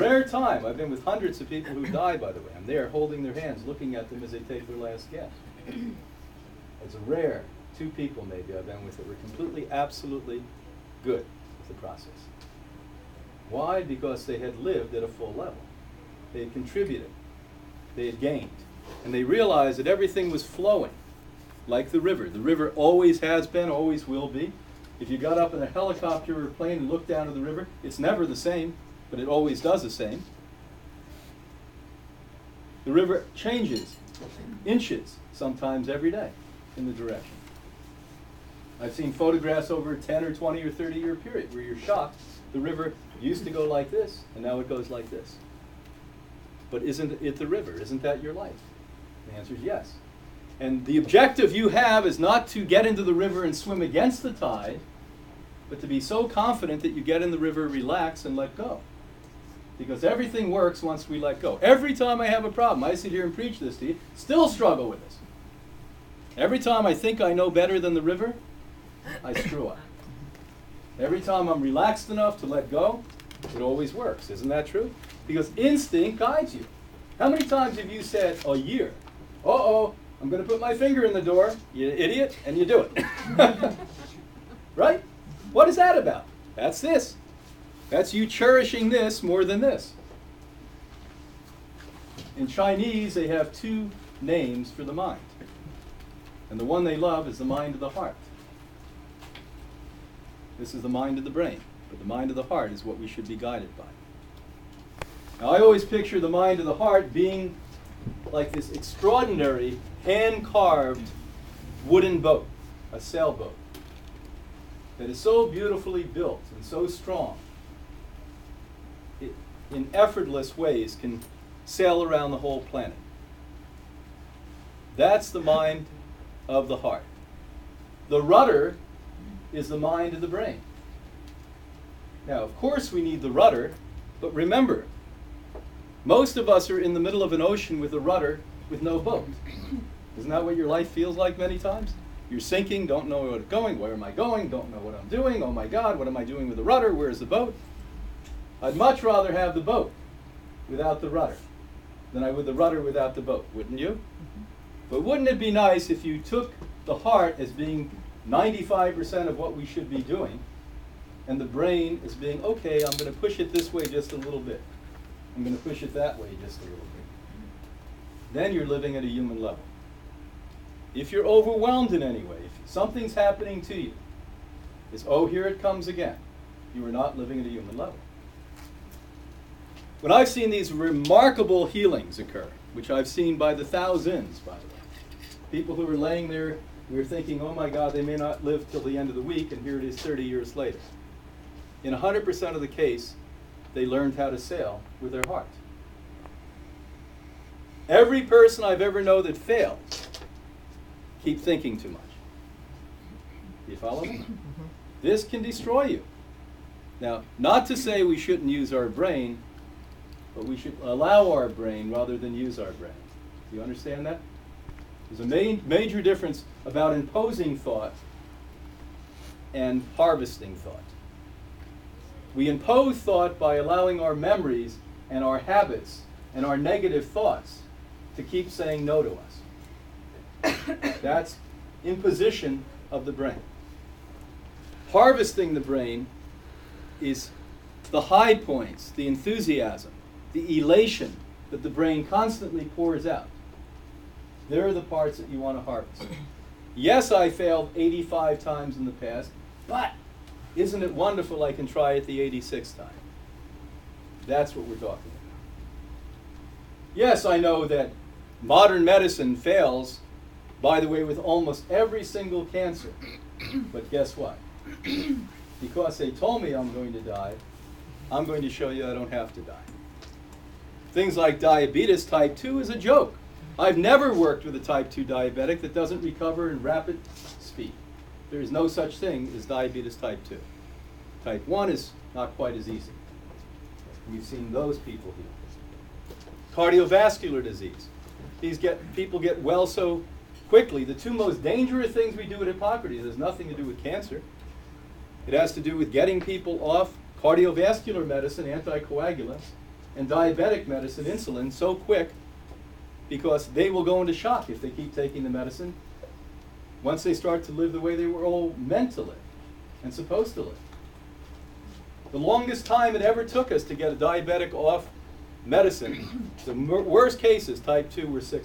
rare time. I've been with hundreds of people who die, by the way. I'm there holding their hands, looking at them as they take their last gasp. It's a rare, 2 people maybe I've been with that were completely, absolutely good with the process. Why? Because they had lived at a full level. They had contributed. They had gained. And they realized that everything was flowing like the river. The river always has been, always will be. If you got up in a helicopter or a plane and looked down at the river, it's never the same, but it always does the same. The river changes inches sometimes every day in the direction. I've seen photographs over a 10 or 20 or 30-year period where you're shocked. The river used to go like this, and now it goes like this. But isn't it the river? Isn't that your life? The answer is yes. And the objective you have is not to get into the river and swim against the tide, but to be so confident that you get in the river, relax, and let go. Because everything works once we let go. Every time I have a problem, I sit here and preach this to you, still struggle with this. Every time I think I know better than the river, I screw up. Every time I'm relaxed enough to let go, it always works. Isn't that true? Because instinct guides you. How many times have you said a year, uh-oh, I'm going to put my finger in the door, you idiot, and you do it. Right? What is that about? That's this. That's you cherishing this more than this. In Chinese, they have 2 names for the mind. And the one they love is the mind of the heart. This is the mind of the brain. But the mind of the heart is what we should be guided by. Now, I always picture the mind of the heart being like this extraordinary hand-carved wooden boat, a sailboat, that is so beautifully built and so strong, it, in effortless ways, can sail around the whole planet. That's the mind of the heart. The rudder is the mind of the brain. Now, of course, we need the rudder, but remember, most of us are in the middle of an ocean with a rudder with no boat. Isn't that what your life feels like many times? You're sinking, don't know where I'm going, where am I going, don't know what I'm doing, oh my God, what am I doing with the rudder, where's the boat? I'd much rather have the boat without the rudder than I would the rudder without the boat, wouldn't you? But wouldn't it be nice if you took the heart as being 95% of what we should be doing, and the brain as being, okay, I'm going to push it this way just a little bit. I'm going to push it that way just a little bit. Then you're living at a human level. If you're overwhelmed in any way, if something's happening to you, it's, oh, here it comes again. You are not living at a human level. When I've seen these remarkable healings occur, which I've seen by the thousands, by the way, people who are laying there, we were thinking, oh my God, they may not live till the end of the week, and here it is 30 years later. In 100% of the case, they learned how to sail with their heart. Every person I've ever known that failed, keep thinking too much. Do you follow me? This can destroy you. Now, not to say we shouldn't use our brain, but we should allow our brain rather than use our brain. Do you understand that? There's a major difference about imposing thought and harvesting thought. We impose thought by allowing our memories and our habits and our negative thoughts to keep saying no to us. That's imposition of the brain. Harvesting the brain is the high points, the enthusiasm, the elation that the brain constantly pours out. They're the parts that you want to harvest. Yes, I failed 85 times in the past, but isn't it wonderful I can try it the 86th time? That's what we're talking about. Yes, I know that modern medicine fails, by the way, with almost every single cancer. But guess what? Because they told me I'm going to die, I'm going to show you I don't have to die. Things like diabetes type 2 is a joke. I've never worked with a type 2 diabetic that doesn't recover in rapid speed. There is no such thing as diabetes type 2. Type 1 is not quite as easy. We've seen those people healed. Cardiovascular disease. People get well so quickly. The 2 most dangerous things we do at Hippocrates has nothing to do with cancer. It has to do with getting people off cardiovascular medicine, anticoagulants, and diabetic medicine, insulin, so quick because they will go into shock if they keep taking the medicine once they start to live the way they were all meant to live and supposed to live. The longest time it ever took us to get a diabetic off medicine, the worst cases, type 2, were 6